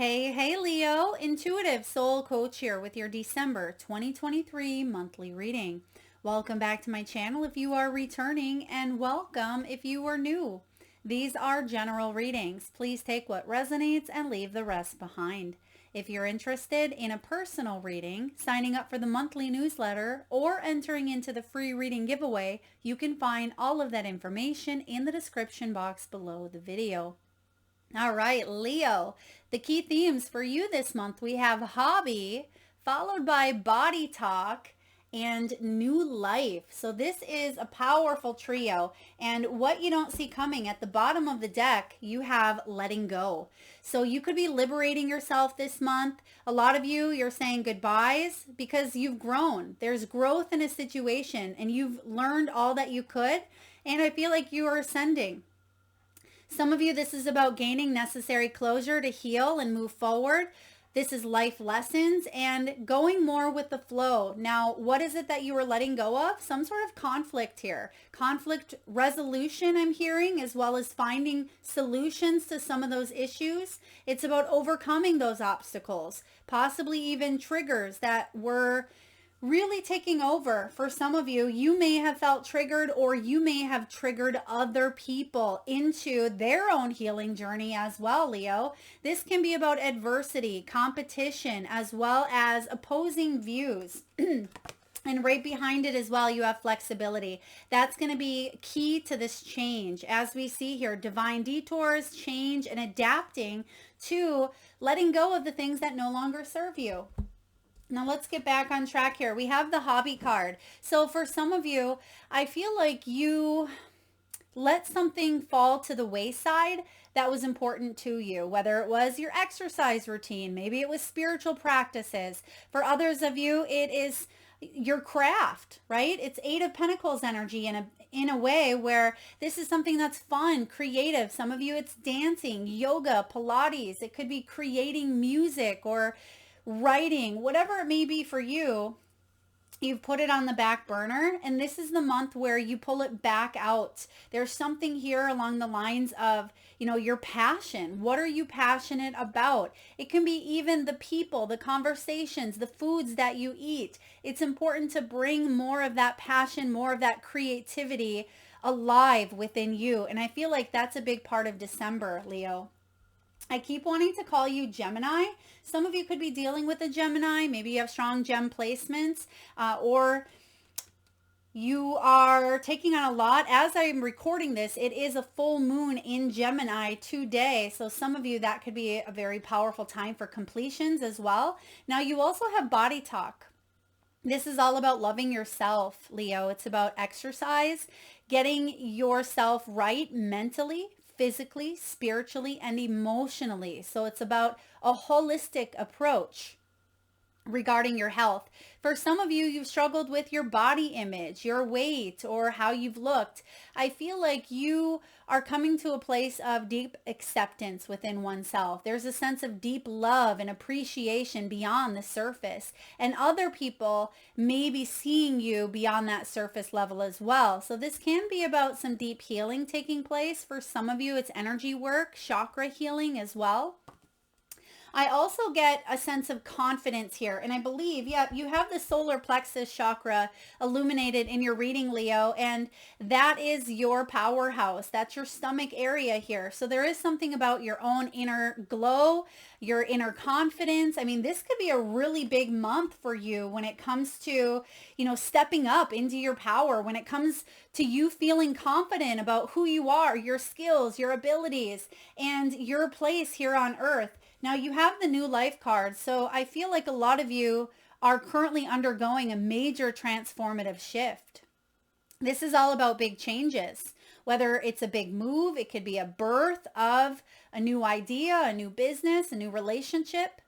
Hey, Leo, Intuitive Soul Coach here with your December 2023 monthly reading. Welcome back to my channel if you are returning, and welcome if you are new. These are general readings. Please take what resonates and leave the rest behind. If you're interested in a personal reading, signing up for the monthly newsletter, or entering into the free reading giveaway, you can find all of that information in the description box below the video. All right, Leo, the key themes for you this month, we have hobby, followed by body talk, and new life. So this is a powerful trio. And what you don't see coming, at the bottom of the deck, you have letting go. So you could be liberating yourself this month. A lot of you, you're saying goodbyes because you've grown. There's growth in a situation and you've learned all that you could. And I feel like you are ascending. Some of you, this is about gaining necessary closure to heal and move forward. This is life lessons and going more with the flow. Now, what is it that you are letting go of? Some sort of conflict here. Conflict resolution, I'm hearing, as well as finding solutions to some of those issues. It's about overcoming those obstacles, possibly even triggers that were really taking over. For some of you, you may have felt triggered, or you may have triggered other people into their own healing journey as well, Leo. This can be about adversity, competition, as well as opposing views. And right behind it as well, you have flexibility. That's going to be key to this change. As we see here, divine detours, change, and adapting to letting go of the things that no longer serve you. Now let's get back on track here. We have the hobby card. So for some of you, I feel like you let something fall to the wayside that was important to you, whether it was your exercise routine, maybe it was spiritual practices. For others of you, it is your craft, right? It's Eight of Pentacles energy in a way where this is something that's fun, creative. Some of you, it's dancing, yoga, Pilates. It could be creating music or writing, whatever it may be for you. You've put it on the back burner, and this is the month where you pull it back out. There's something here along the lines of, your passion. What are you passionate about? It can be even the people, the conversations, the foods that you eat. It's important to bring more of that passion, more of that creativity alive within you. And I feel like that's a big part of December, Leo. I keep wanting to call you Gemini. Some of you could be dealing with a Gemini. Maybe you have strong gem placements, or you are taking on a lot. As I'm recording this, it is a full moon in Gemini today. So some of you, that could be a very powerful time for completions as well. Now you also have body talk. This is all about loving yourself, Leo. It's about exercise, getting yourself right mentally, physically, spiritually, and emotionally. So it's about a holistic approach regarding your health. For some of you, you've struggled with your body image, your weight, or how you've looked. I feel like you are coming to a place of deep acceptance within oneself. There's a sense of deep love and appreciation beyond the surface. And other people may be seeing you beyond that surface level as well. So this can be about some deep healing taking place. For some of you, it's energy work, chakra healing as well. I also get a sense of confidence here. And I believe, you have the solar plexus chakra illuminated in your reading, Leo, and that is your powerhouse. That's your stomach area here. So there is something about your own inner glow, your inner confidence. I mean, this could be a really big month for you when it comes to, stepping up into your power, when it comes to you feeling confident about who you are, your skills, your abilities, and your place here on earth. Now you have the new life card, so I feel like a lot of you are currently undergoing a major transformative shift. This is all about big changes, whether it's a big move, it could be a birth of a new idea, a new business, a new relationship.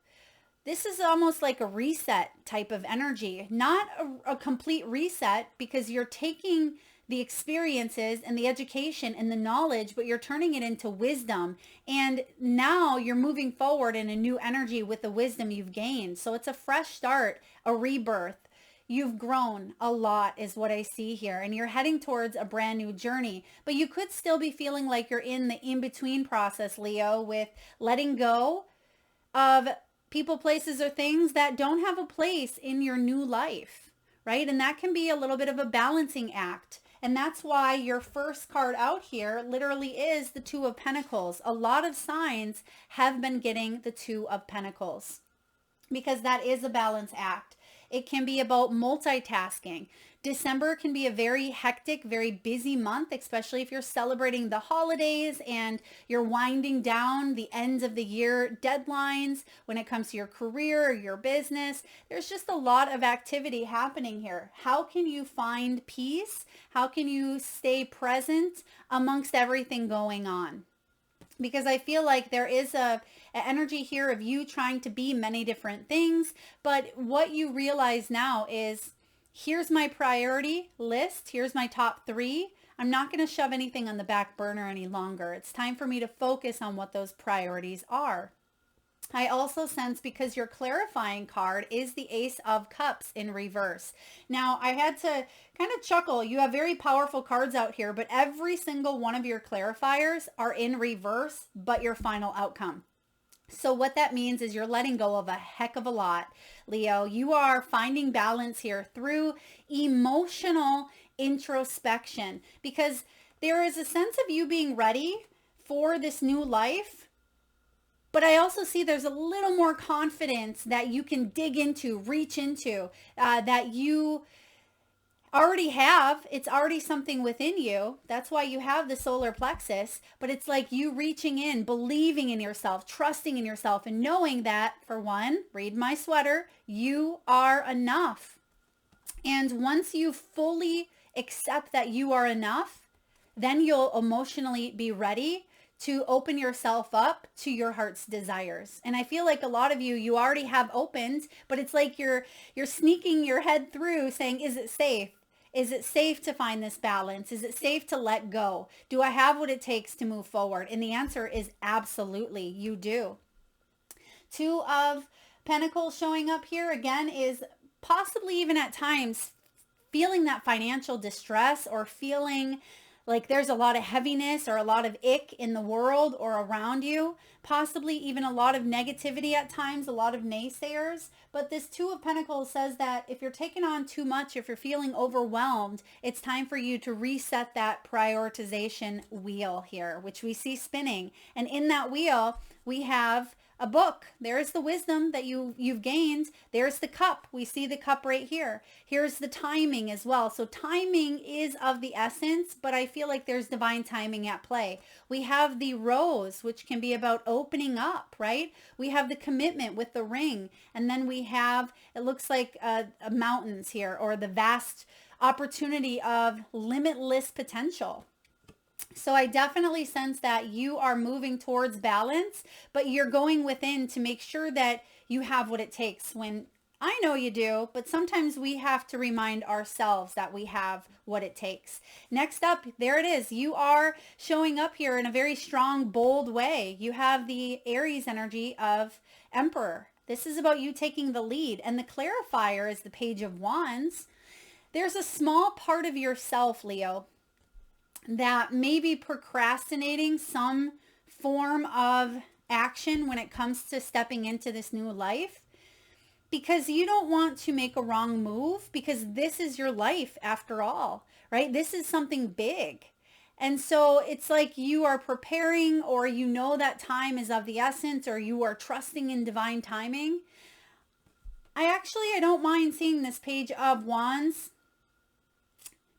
This is almost like a reset type of energy, not a complete reset, because you're taking the experiences and the education and the knowledge, but you're turning it into wisdom. And now you're moving forward in a new energy with the wisdom you've gained. So it's a fresh start, a rebirth. You've grown a lot is what I see here, and you're heading towards a brand new journey, but you could still be feeling like you're in the in-between process, Leo, with letting go of people, places, or things that don't have a place in your new life, right? And that can be a little bit of a balancing act. And that's why your first card out here literally is the Two of Pentacles. A lot of signs have been getting the Two of Pentacles because that is a balance act. It can be about multitasking. December can be a very hectic, very busy month, especially if you're celebrating the holidays and you're winding down the ends of the year deadlines when it comes to your career or your business. There's just a lot of activity happening here. How can you find peace? How can you stay present amongst everything going on? Because I feel like there is an energy here of you trying to be many different things, but what you realize now is, here's my priority list. Here's my top 3. I'm not going to shove anything on the back burner any longer. It's time for me to focus on what those priorities are. I also sense, because your clarifying card is the Ace of Cups in reverse. Now, I had to kind of chuckle. You have very powerful cards out here, but every single one of your clarifiers are in reverse, but your final outcome. So what that means is you're letting go of a heck of a lot, Leo. You are finding balance here through emotional introspection, because there is a sense of you being ready for this new life. But I also see there's a little more confidence that you can dig into, reach into, that you already have. It's already something within you. That's why you have the solar plexus. But it's like you reaching in, believing in yourself, trusting in yourself, and knowing that, for one, read my sweater, you are enough. And once you fully accept that you are enough, then you'll emotionally be ready to open yourself up to your heart's desires. And I feel like a lot of you already have opened, but it's like you're sneaking your head through saying, is it safe? Is it safe to find this balance? Is it safe to let go? Do I have what it takes to move forward? And the answer is absolutely, you do. Two of Pentacles showing up here again is possibly even at times feeling that financial distress, or feeling like there's a lot of heaviness or a lot of ick in the world or around you, possibly even a lot of negativity at times, a lot of naysayers. But this Two of Pentacles says that if you're taking on too much, if you're feeling overwhelmed, it's time for you to reset that prioritization wheel here, which we see spinning. And in that wheel, we have a book. There's the wisdom that you've gained. There's the cup. We see the cup right here. Here's the timing as well. So timing is of the essence, but I feel like there's divine timing at play. We have the rose, which can be about opening up, right? We have the commitment with the ring. And then we have, it looks like mountains here, or the vast opportunity of limitless potential. So I definitely sense that you are moving towards balance, but you're going within to make sure that you have what it takes. When I know you do, but sometimes we have to remind ourselves that we have what it takes. Next up, there it is. You are showing up here in a very strong, bold way. You have the Aries energy of Emperor. This is about you taking the lead. And the clarifier is the Page of Wands. There's a small part of yourself, Leo, that may be procrastinating some form of action when it comes to stepping into this new life, because you don't want to make a wrong move, because this is your life after all, right? This is something big. And so it's like you are preparing, or you know that time is of the essence, or you are trusting in divine timing. I don't mind seeing this Page of Wands,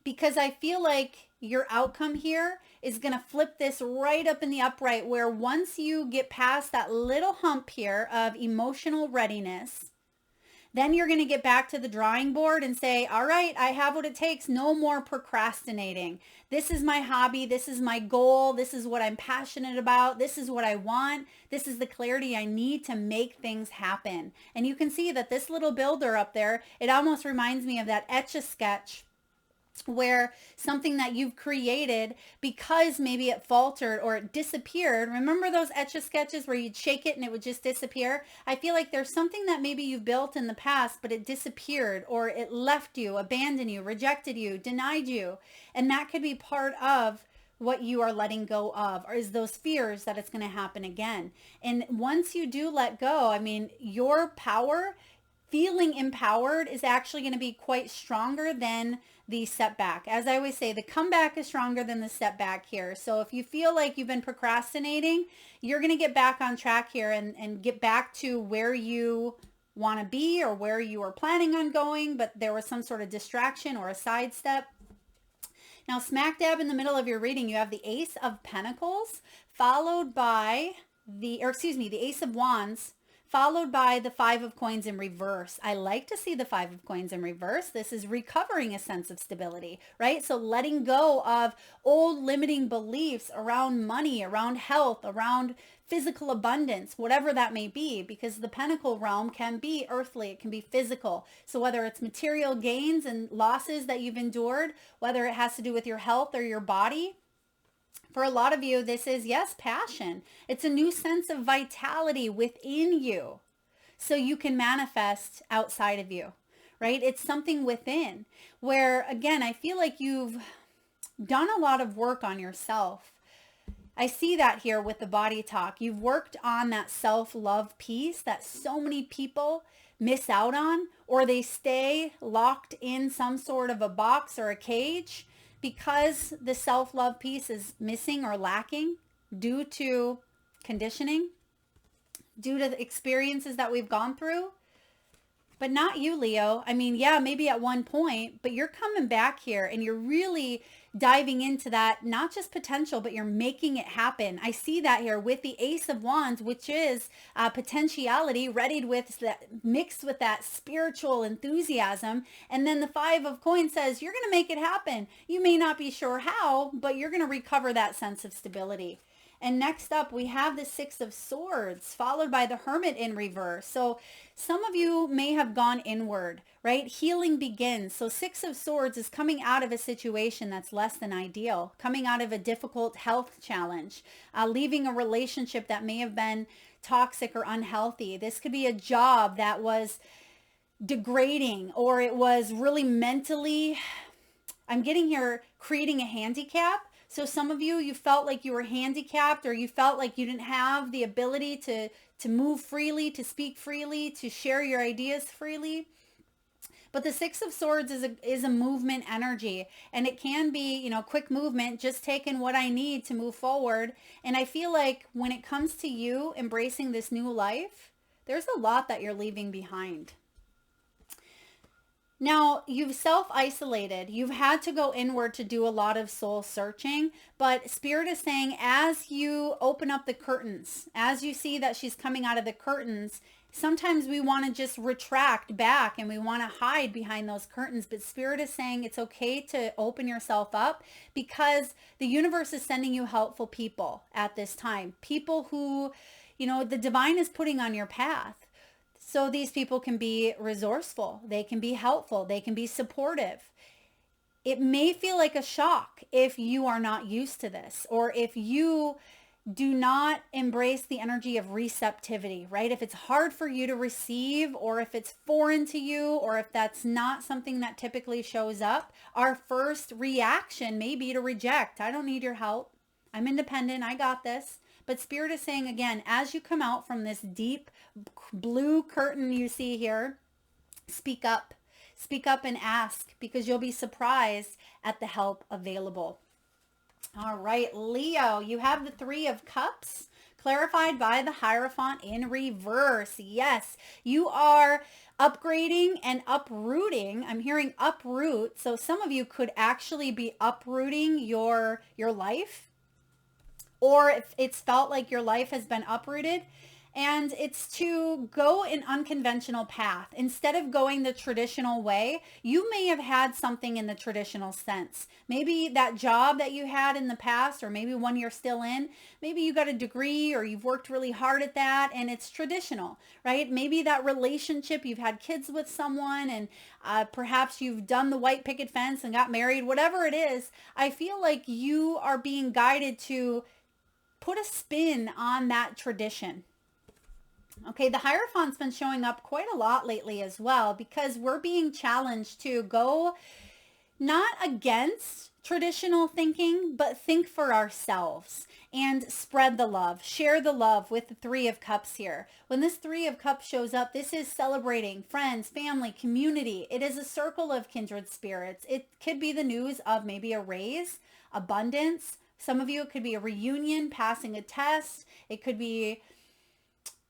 because I feel like your outcome here is going to flip this right up in the upright, where once you get past that little hump here of emotional readiness, then you're going to get back to the drawing board and say, all right, I have what it takes. No more procrastinating. This is my hobby. This is my goal. This is what I'm passionate about. This is what I want. This is the clarity I need to make things happen. And you can see that this little builder up there, it almost reminds me of that Etch-a-Sketch, where something that you've created, because maybe it faltered or it disappeared. Remember those Etch-a-Sketches where you'd shake it and it would just disappear? I feel like there's something that maybe you've built in the past, but it disappeared, or it left you, abandoned you, rejected you, denied you. And that could be part of what you are letting go of, or is those fears that it's going to happen again. And once you do let go, I mean, your power, feeling empowered, is actually going to be quite stronger than the setback. As I always say, the comeback is stronger than the setback here. So if you feel like you've been procrastinating, you're going to get back on track here and get back to where you want to be or where you were planning on going, but there was some sort of distraction or a sidestep. Now, smack dab in the middle of your reading, you have the Ace of Pentacles, followed by the Ace of Wands, followed by the Five of Coins in reverse. I like to see the Five of Coins in reverse. This is recovering a sense of stability, right? So letting go of old limiting beliefs around money, around health, around physical abundance, whatever that may be, because the Pentacle realm can be earthly, it can be physical. So whether it's material gains and losses that you've endured, whether it has to do with your health or your body, for a lot of you, this is, yes, passion. It's a new sense of vitality within you so you can manifest outside of you, right? It's something within where, again, I feel like you've done a lot of work on yourself. I see that here with the body talk. You've worked on that self-love piece that so many people miss out on, or they stay locked in some sort of a box or a cage because the self-love piece is missing or lacking due to conditioning, due to the experiences that we've gone through. But not you, Leo. I mean, yeah, maybe at one point, but you're coming back here and you're really diving into that, not just potential, but you're making it happen. I see that here with the Ace of Wands, which is potentiality readied with that, mixed with that spiritual enthusiasm. And then the Five of Coins says, you're going to make it happen. You may not be sure how, but you're going to recover that sense of stability. And next up, we have the Six of Swords, followed by the Hermit in reverse. So some of you may have gone inward, right? Healing begins. So Six of Swords is coming out of a situation that's less than ideal, coming out of a difficult health challenge, leaving a relationship that may have been toxic or unhealthy. This could be a job that was degrading, or it was really mentally, I'm getting here, creating a handicap. So some of you, you felt like you were handicapped, or you felt like you didn't have the ability to move freely, to speak freely, to share your ideas freely. But the Six of Swords is a movement energy, and it can be, quick movement, just taking what I need to move forward. And I feel like when it comes to you embracing this new life, there's a lot that you're leaving behind. Now, you've self-isolated. You've had to go inward to do a lot of soul searching, but Spirit is saying as you open up the curtains, as you see that she's coming out of the curtains, sometimes we want to just retract back and we want to hide behind those curtains, but Spirit is saying it's okay to open yourself up because the universe is sending you helpful people at this time. People who, the divine is putting on your path. So these people can be resourceful, they can be helpful, they can be supportive. It may feel like a shock if you are not used to this, or if you do not embrace the energy of receptivity, right? If it's hard for you to receive, or if it's foreign to you, or if that's not something that typically shows up, our first reaction may be to reject. I don't need your help. I'm independent. I got this. But Spirit is saying, again, as you come out from this deep blue curtain you see here, speak up. Speak up and ask, because you'll be surprised at the help available. All right, Leo, you have the Three of Cups, clarified by the Hierophant in reverse. Yes, you are upgrading and uprooting. I'm hearing uproot. So some of you could actually be uprooting your life, or if it's felt like your life has been uprooted, and it's to go an unconventional path. Instead of going the traditional way, you may have had something in the traditional sense. Maybe that job that you had in the past, or maybe one you're still in, maybe you got a degree or you've worked really hard at that and it's traditional, right? Maybe that relationship, you've had kids with someone, and perhaps you've done the white picket fence and got married, whatever it is. I feel like you are being guided to put a spin on that tradition. Okay, the Hierophant's been showing up quite a lot lately as well, because we're being challenged to go not against traditional thinking, but think for ourselves and spread the love, share the love with the Three of Cups here. When this Three of Cups shows up, this is celebrating friends, family, community. It is a circle of kindred spirits. It could be the news of maybe a raise, abundance. Some of you, it could be a reunion, passing a test. It could be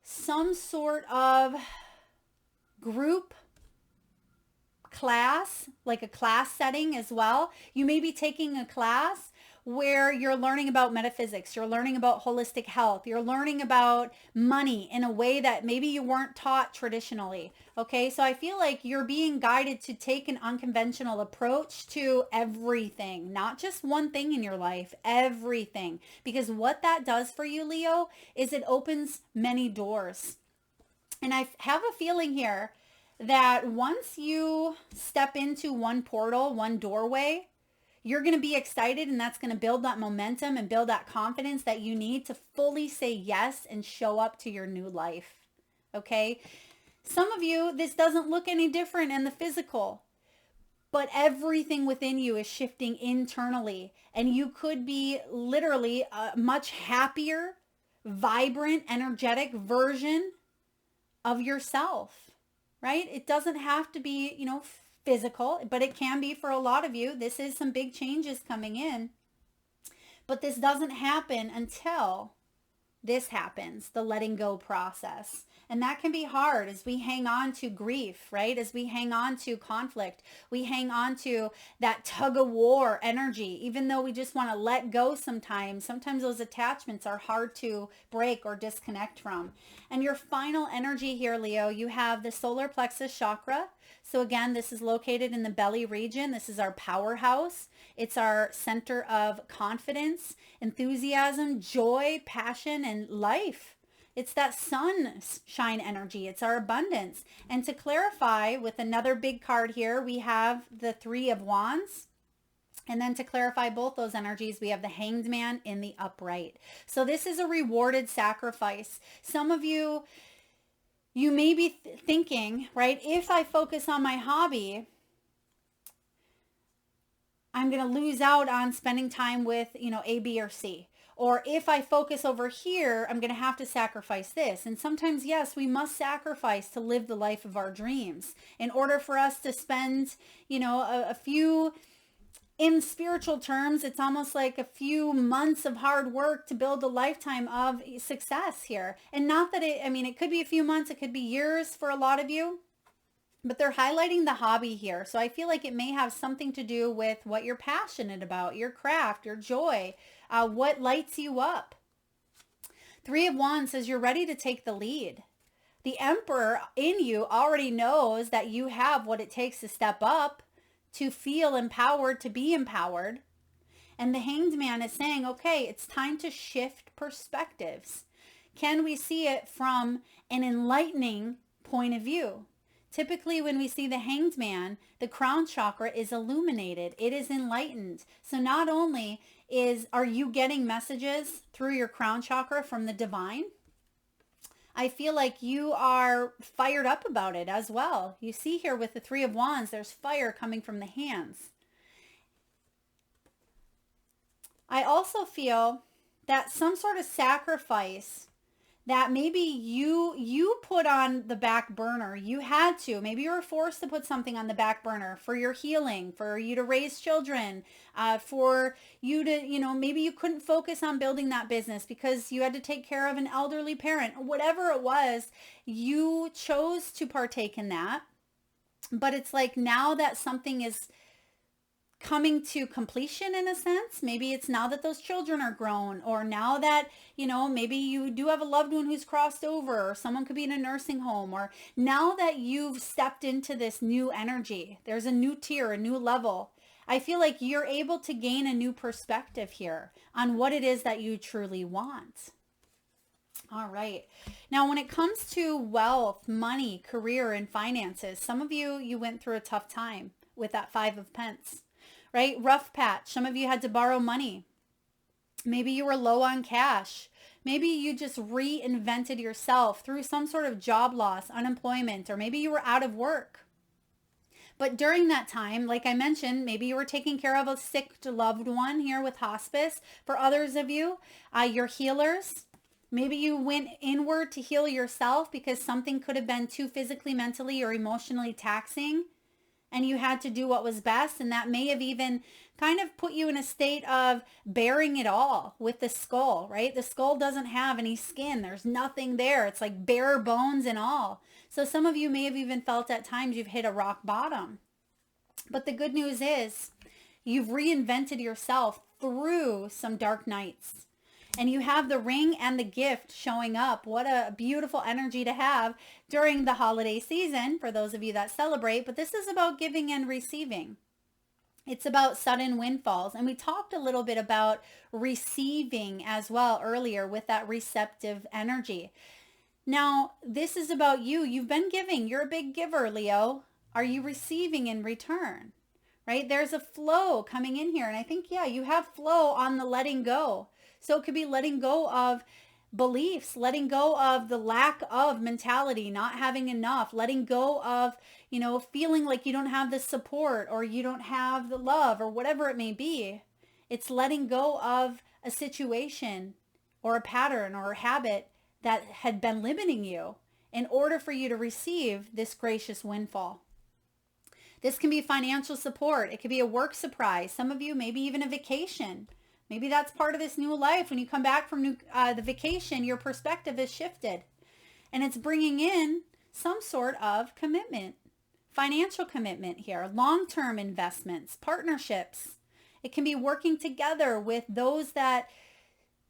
some sort of group class, like a class setting as well. You may be taking a class where you're learning about metaphysics, you're learning about holistic health, you're learning about money in a way that maybe you weren't taught traditionally. Okay, so I feel like you're being guided to take an unconventional approach to everything, not just one thing in your life, everything. Because what that does for you, Leo, is it opens many doors. And I have a feeling here that once you step into one portal, one doorway, you're going to be excited, and that's going to build that momentum and build that confidence that you need to fully say yes and show up to your new life. Okay? Some of you, this doesn't look any different in the physical, but everything within you is shifting internally, and you could be literally a much happier, vibrant, energetic version of yourself, right? It doesn't have to be, physical, but it can be for a lot of you. This is some big changes coming in, but this doesn't happen until this happens, the letting go process. And that can be hard as we hang on to grief, right? As we hang on to conflict, we hang on to that tug of war energy, even though we just want to let go sometimes. Sometimes those attachments are hard to break or disconnect from. And your final energy here, Leo, you have the solar plexus chakra. So again, this is located in the belly region. This is our powerhouse. It's our center of confidence, enthusiasm, joy, passion, and life. It's that sunshine energy. It's our abundance. And to clarify with another big card here, we have the Three of Wands. And then to clarify both those energies, we have the Hanged Man in the upright. So this is a rewarded sacrifice. Some of you, you may be thinking, right, if I focus on my hobby, I'm going to lose out on spending time with, A, B, or C. Or if I focus over here, I'm going to have to sacrifice this. And sometimes, yes, we must sacrifice to live the life of our dreams. In order for us to spend, a few, in spiritual terms, it's almost like a few months of hard work to build a lifetime of success here. And not that it could be a few months, it could be years for a lot of you. But they're highlighting the hobby here. So I feel like it may have something to do with what you're passionate about, your craft, your joy, what lights you up. Three of Wands says you're ready to take the lead. The Emperor in you already knows that you have what it takes to step up, to feel empowered, to be empowered. And the Hanged Man is saying, okay, it's time to shift perspectives. Can we see it from an enlightening point of view? Typically, when we see the Hanged Man, the crown chakra is illuminated. It is enlightened. So not only are you getting messages through your crown chakra from the divine, I feel like you are fired up about it as well. You see here with the Three of Wands, there's fire coming from the hands. I also feel that some sort of sacrifice that maybe you put on the back burner. You had to. Maybe you were forced to put something on the back burner for your healing, for you to raise children, for you to, maybe you couldn't focus on building that business because you had to take care of an elderly parent. Whatever it was, you chose to partake in that. But it's like now that something is coming to completion in a sense. Maybe it's now that those children are grown, or now that, maybe you do have a loved one who's crossed over, or someone could be in a nursing home, or now that you've stepped into this new energy, there's a new tier, a new level. I feel like you're able to gain a new perspective here on what it is that you truly want. All right. Now, when it comes to wealth, money, career, and finances, some of you went through a tough time with that Five of Pence. Right? Rough patch. Some of you had to borrow money. Maybe you were low on cash. Maybe you just reinvented yourself through some sort of job loss, unemployment, or maybe you were out of work. But during that time, like I mentioned, maybe you were taking care of a sick loved one here with hospice. For others of you, you're healers. Maybe you went inward to heal yourself because something could have been too physically, mentally, or emotionally taxing, and you had to do what was best. And that may have even kind of put you in a state of bearing it all with the skull, right? The skull doesn't have any skin. There's nothing there. It's like bare bones and all. So some of you may have even felt at times you've hit a rock bottom. But the good news is you've reinvented yourself through some dark nights. And you have the ring and the gift showing up. What a beautiful energy to have during the holiday season for those of you that celebrate. But this is about giving and receiving. It's about sudden windfalls. And we talked a little bit about receiving as well earlier with that receptive energy. Now, this is about you. You've been giving. You're a big giver, Leo. Are you receiving in return? Right? There's a flow coming in here. And I think, yeah, you have flow on the letting go. So it could be letting go of beliefs, letting go of the lack of mentality, not having enough, letting go of, feeling like you don't have the support or you don't have the love or whatever it may be. It's letting go of a situation or a pattern or a habit that had been limiting you in order for you to receive this gracious windfall. This can be financial support. It could be a work surprise. Some of you, maybe even a vacation. Maybe that's part of this new life. When you come back from the vacation, your perspective has shifted. And it's bringing in some sort of commitment, financial commitment here, long-term investments, partnerships. It can be working together with those that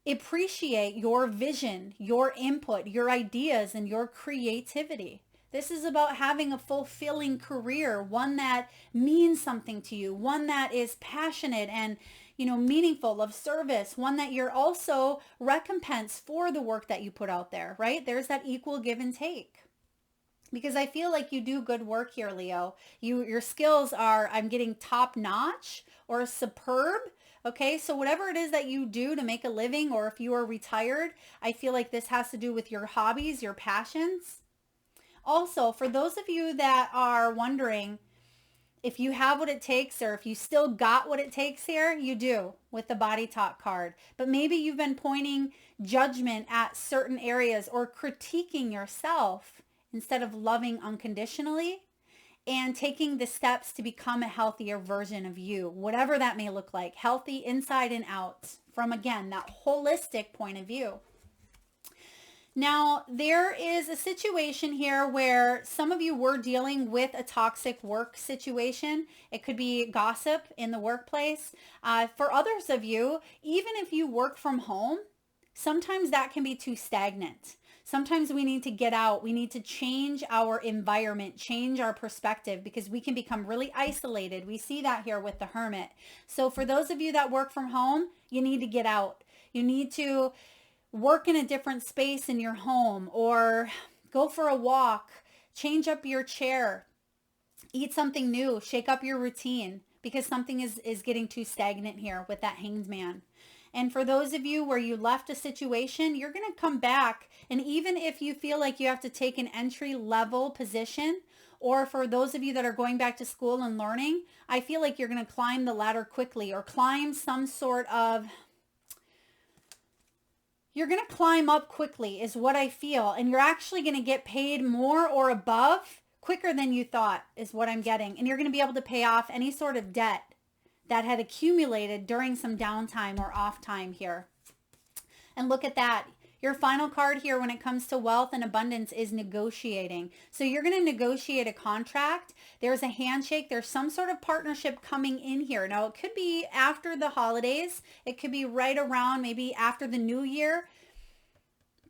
appreciate your vision, your input, your ideas, and your creativity. This is about having a fulfilling career, one that means something to you, one that is passionate and meaningful, of service, one that you're also recompensed for the work that you put out there, right? There's that equal give and take. Because I feel like you do good work here, Leo. Your skills are, I'm getting top notch or superb. Okay, so whatever it is that you do to make a living, or if you are retired, I feel like this has to do with your hobbies, your passions. Also, for those of you that are wondering, if you have what it takes, or if you still got what it takes here, you do with the body talk card. But maybe you've been pointing judgment at certain areas or critiquing yourself instead of loving unconditionally and taking the steps to become a healthier version of you, whatever that may look like, healthy inside and out from, again, that holistic point of view. Now, there is a situation here where some of you were dealing with a toxic work situation. It could be gossip in the workplace. For others of you, even if you work from home, sometimes that can be too stagnant. Sometimes we need to get out. We need to change our environment, change our perspective, because we can become really isolated. We see that here with the hermit. So for those of you that work from home, you need to get out. You need to work in a different space in your home, or go for a walk, change up your chair, eat something new, shake up your routine, because something is getting too stagnant here with that Hanged Man. And for those of you where you left a situation, you're going to come back. And even if you feel like you have to take an entry level position, or for those of you that are going back to school and learning, I feel like you're going to climb the ladder quickly, or climb some sort of, you're going to climb up quickly is what I feel. And you're actually going to get paid more or above quicker than you thought is what I'm getting. And you're going to be able to pay off any sort of debt that had accumulated during some downtime or off time here. And look at that. Your final card here when it comes to wealth and abundance is negotiating. So you're going to negotiate a contract. There's a handshake. There's some sort of partnership coming in here. Now, it could be after the holidays. It could be right around maybe after the new year.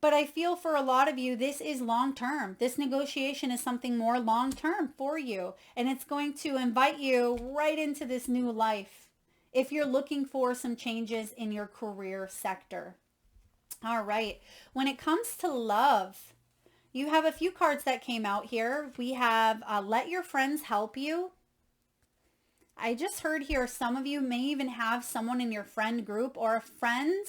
But I feel for a lot of you, this is long-term. This negotiation is something more long-term for you. And it's going to invite you right into this new life if you're looking for some changes in your career sector. All right. When it comes to love, you have a few cards that came out here. We have let your friends help you. I just heard here some of you may even have someone in your friend group or a friend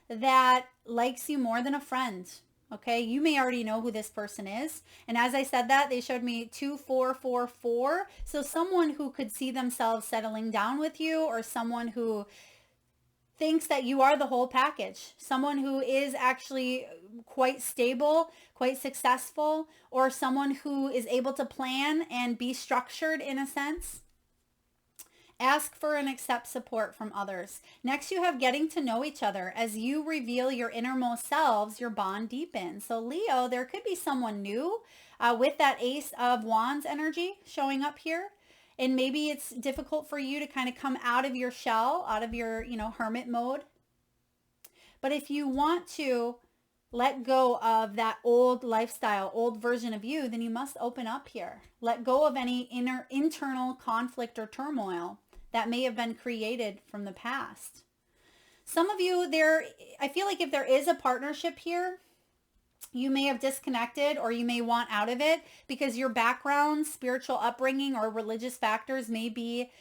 that likes you more than a friend. Okay, you may already know who this person is. And as I said that, they showed me 2444. So someone who could see themselves settling down with you, or someone who thinks that you are the whole package. Someone who is actually quite stable, quite successful, or someone who is able to plan and be structured in a sense. Ask for and accept support from others. Next, you have getting to know each other. As you reveal your innermost selves, your bond deepens. So Leo, there could be someone new with that Ace of Wands energy showing up here. And maybe it's difficult for you to kind of come out of your shell, out of your, hermit mode. But if you want to let go of that old lifestyle, old version of you, then you must open up here. Let go of any internal conflict or turmoil that may have been created from the past. Some of you I feel like if there is a partnership here, you may have disconnected, or you may want out of it because your background, spiritual upbringing, or religious factors may be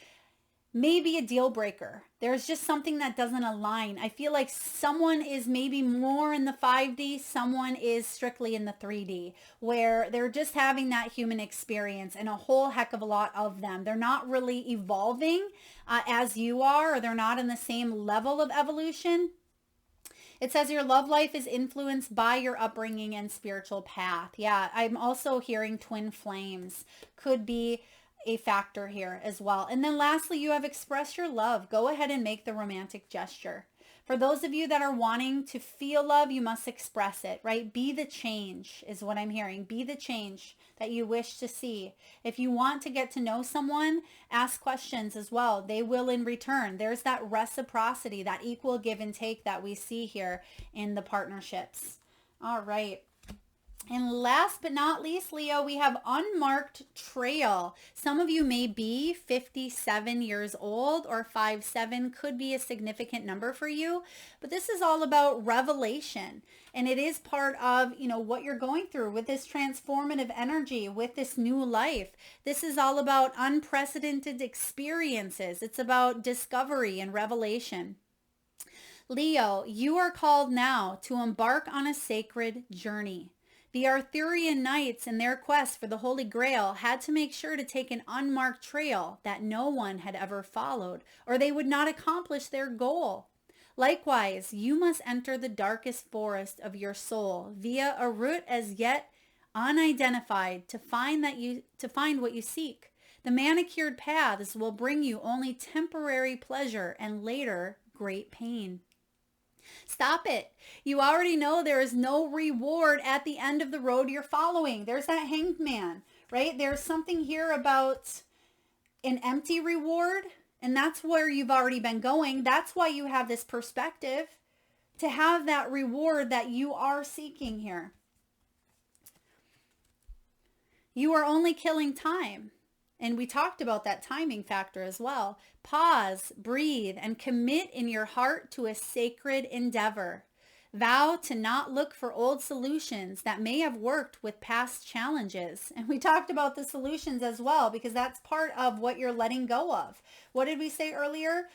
a deal breaker. There's just something that doesn't align. I feel like someone is maybe more in the 5D, someone is strictly in the 3D, where they're just having that human experience, and a whole heck of a lot of them. They're not really evolving as you are, or they're not in the same level of evolution. It says your love life is influenced by your upbringing and spiritual path. Yeah, I'm also hearing twin flames could be a factor here as well. And then lastly, you have expressed your love. Go ahead and make the romantic gesture. For those of you that are wanting to feel love, you must express it, right? Be the change is what I'm hearing. Be the change that you wish to see. If you want to get to know someone, ask questions as well. They will in return. There's that reciprocity, that equal give and take that we see here in the partnerships. All right. And last but not least, Leo, we have unmarked trail. Some of you may be 57 years old, or 57 could be a significant number for you. But this is all about revelation. And it is part of, what you're going through with this transformative energy, with this new life. This is all about unprecedented experiences. It's about discovery and revelation. Leo, you are called now to embark on a sacred journey. The Arthurian knights in their quest for the Holy Grail had to make sure to take an unmarked trail that no one had ever followed, or they would not accomplish their goal. Likewise, you must enter the darkest forest of your soul via a route as yet unidentified to find what you seek. The manicured paths will bring you only temporary pleasure and later great pain. Stop it. You already know there is no reward at the end of the road you're following. There's that hanged man, right? There's something here about an empty reward, and that's where you've already been going. That's why you have this perspective, to have that reward that you are seeking here. You are only killing time. And we talked about that timing factor as well. Pause, breathe, and commit in your heart to a sacred endeavor. Vow to not look for old solutions that may have worked with past challenges. And we talked about the solutions as well, because that's part of what you're letting go of. What did we say earlier?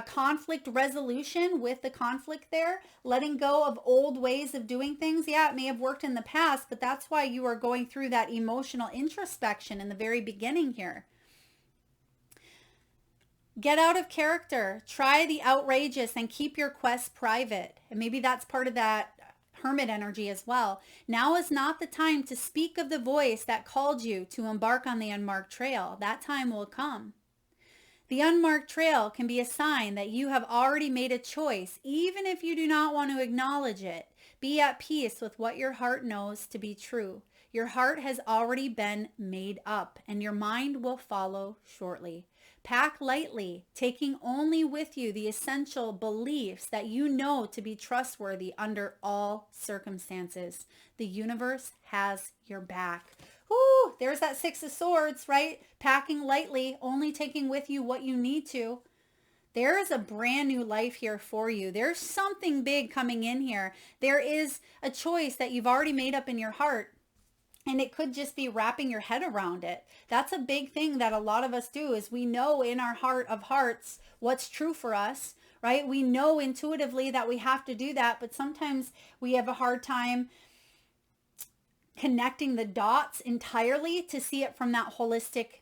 Conflict resolution with the conflict there. Letting go of old ways of doing things. Yeah, it may have worked in the past, but that's why you are going through that emotional introspection in the very beginning here. Get out of character. Try the outrageous and keep your quest private. And maybe that's part of that hermit energy as well. Now is not the time to speak of the voice that called you to embark on the unmarked trail. That time will come. The unmarked trail can be a sign that you have already made a choice, even if you do not want to acknowledge it. Be at peace with what your heart knows to be true. Your heart has already been made up, and your mind will follow shortly. Pack lightly, taking only with you the essential beliefs that you know to be trustworthy under all circumstances. The universe has your back. Whoo, there's that Six of Swords, right? Packing lightly, only taking with you what you need to. There is a brand new life here for you. There's something big coming in here. There is a choice that you've already made up in your heart. And it could just be wrapping your head around it. That's a big thing that a lot of us do, is we know in our heart of hearts what's true for us, right? We know intuitively that we have to do that, but sometimes we have a hard time connecting the dots entirely to see it from that holistic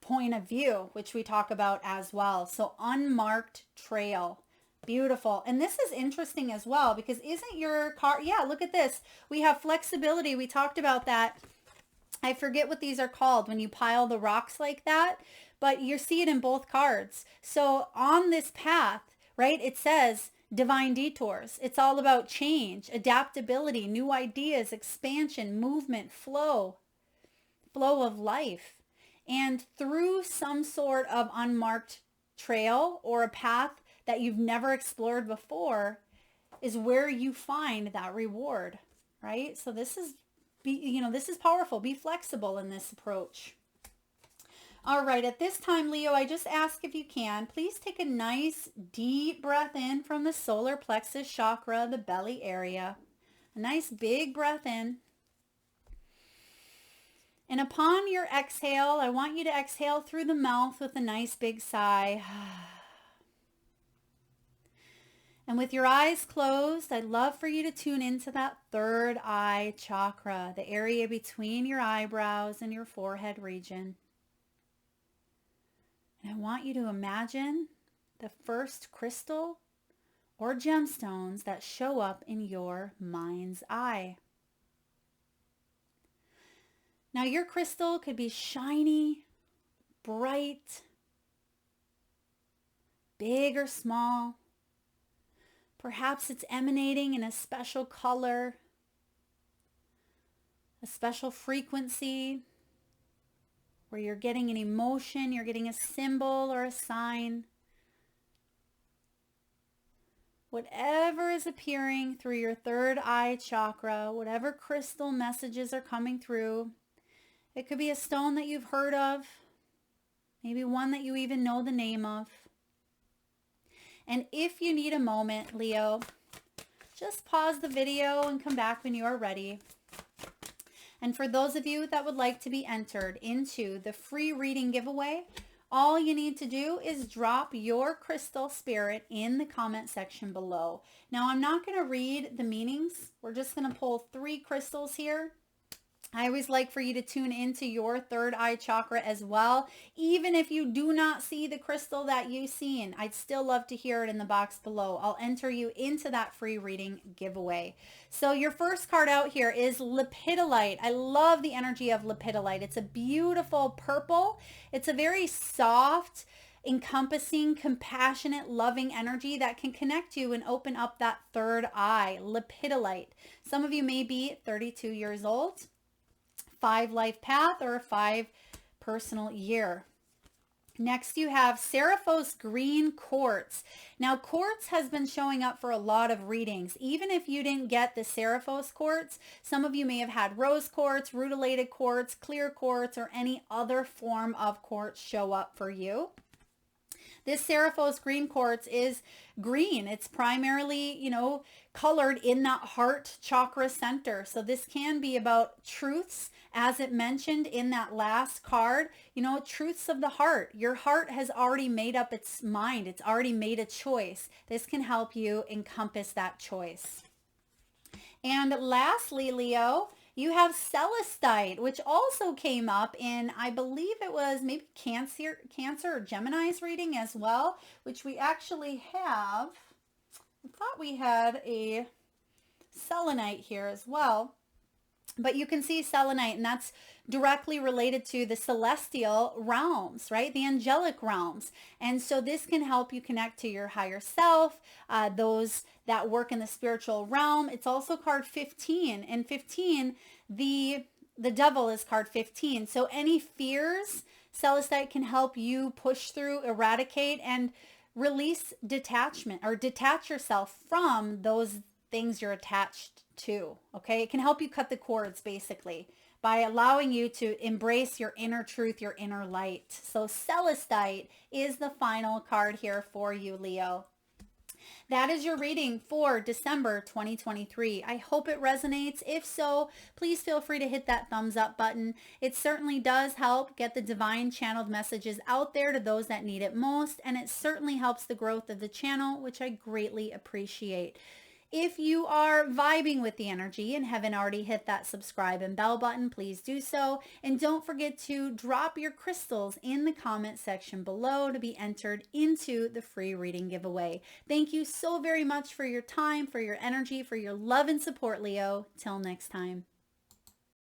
point of view, which we talk about as well. So unmarked trail. Beautiful. And this is interesting as well, because isn't your car, yeah, look at this. We have flexibility. We talked about that. I forget what these are called when you pile the rocks like that, but you see it in both cards. So on this path, right, it says divine detours. It's all about change, adaptability, new ideas, expansion, movement, flow of life. And through some sort of unmarked trail or a path that you've never explored before is where you find that reward, right? So this is, this is powerful. Be flexible in this approach. All right, at this time, Leo, I just ask if you can, please take a nice deep breath in from the solar plexus chakra, the belly area. A nice big breath in. And upon your exhale, I want you to exhale through the mouth with a nice big sigh. And with your eyes closed, I'd love for you to tune into that third eye chakra, the area between your eyebrows and your forehead region. And I want you to imagine the first crystal or gemstones that show up in your mind's eye. Now your crystal could be shiny, bright, big or small. Perhaps it's emanating in a special color, a special frequency, where you're getting an emotion, you're getting a symbol or a sign. Whatever is appearing through your third eye chakra, whatever crystal messages are coming through, it could be a stone that you've heard of, maybe one that you even know the name of. And if you need a moment, Leo, just pause the video and come back when you are ready. And for those of you that would like to be entered into the free reading giveaway, all you need to do is drop your crystal spirit in the comment section below. Now, I'm not going to read the meanings. We're just going to pull 3 crystals here. I always like for you to tune into your third eye chakra as well. Even if you do not see the crystal that you've seen, I'd still love to hear it in the box below. I'll enter you into that free reading giveaway. So your first card out here is lepidolite. I love the energy of lepidolite. It's a beautiful purple. It's a very soft, encompassing, compassionate, loving energy that can connect you and open up that third eye. Lepidolite. Some of you may be 32 years old. 5 life path or a 5 personal year. Next you have Seraphos green quartz. Now quartz has been showing up for a lot of readings. Even if you didn't get the Seraphos quartz, some of you may have had rose quartz, rutilated quartz, clear quartz, or any other form of quartz show up for you. This Seraphos green quartz is green. It's primarily, colored in that heart chakra center. So this can be about truths, as it mentioned in that last card, truths of the heart. Your heart has already made up its mind. It's already made a choice. This can help you encompass that choice. And lastly, Leo, you have celestite, which also came up in, I believe it was maybe Cancer or Gemini's reading as well, which we actually have. I thought we had a selenite here as well. But you can see selenite, and that's directly related to the celestial realms, right? The angelic realms. And so this can help you connect to your higher self, those that work in the spiritual realm. It's also card 15. And 15, the devil is card 15. So any fears, celestite can help you push through, eradicate, and release detachment, or detach yourself from those things you're attached to. Okay, it can help you cut the cords basically by allowing you to embrace your inner truth, your inner light. So celestite is the final card here for you, Leo. That is your reading for December 2023. I hope it resonates. If so, please feel free to hit that thumbs up button. It certainly does help get the divine channeled messages out there to those that need it most, and it certainly helps the growth of the channel, which I greatly appreciate. If you are vibing with the energy and haven't already hit that subscribe and bell button, please do so. And don't forget to drop your crystals in the comment section below to be entered into the free reading giveaway. Thank you so very much for your time, for your energy, for your love and support, Leo. Till next time.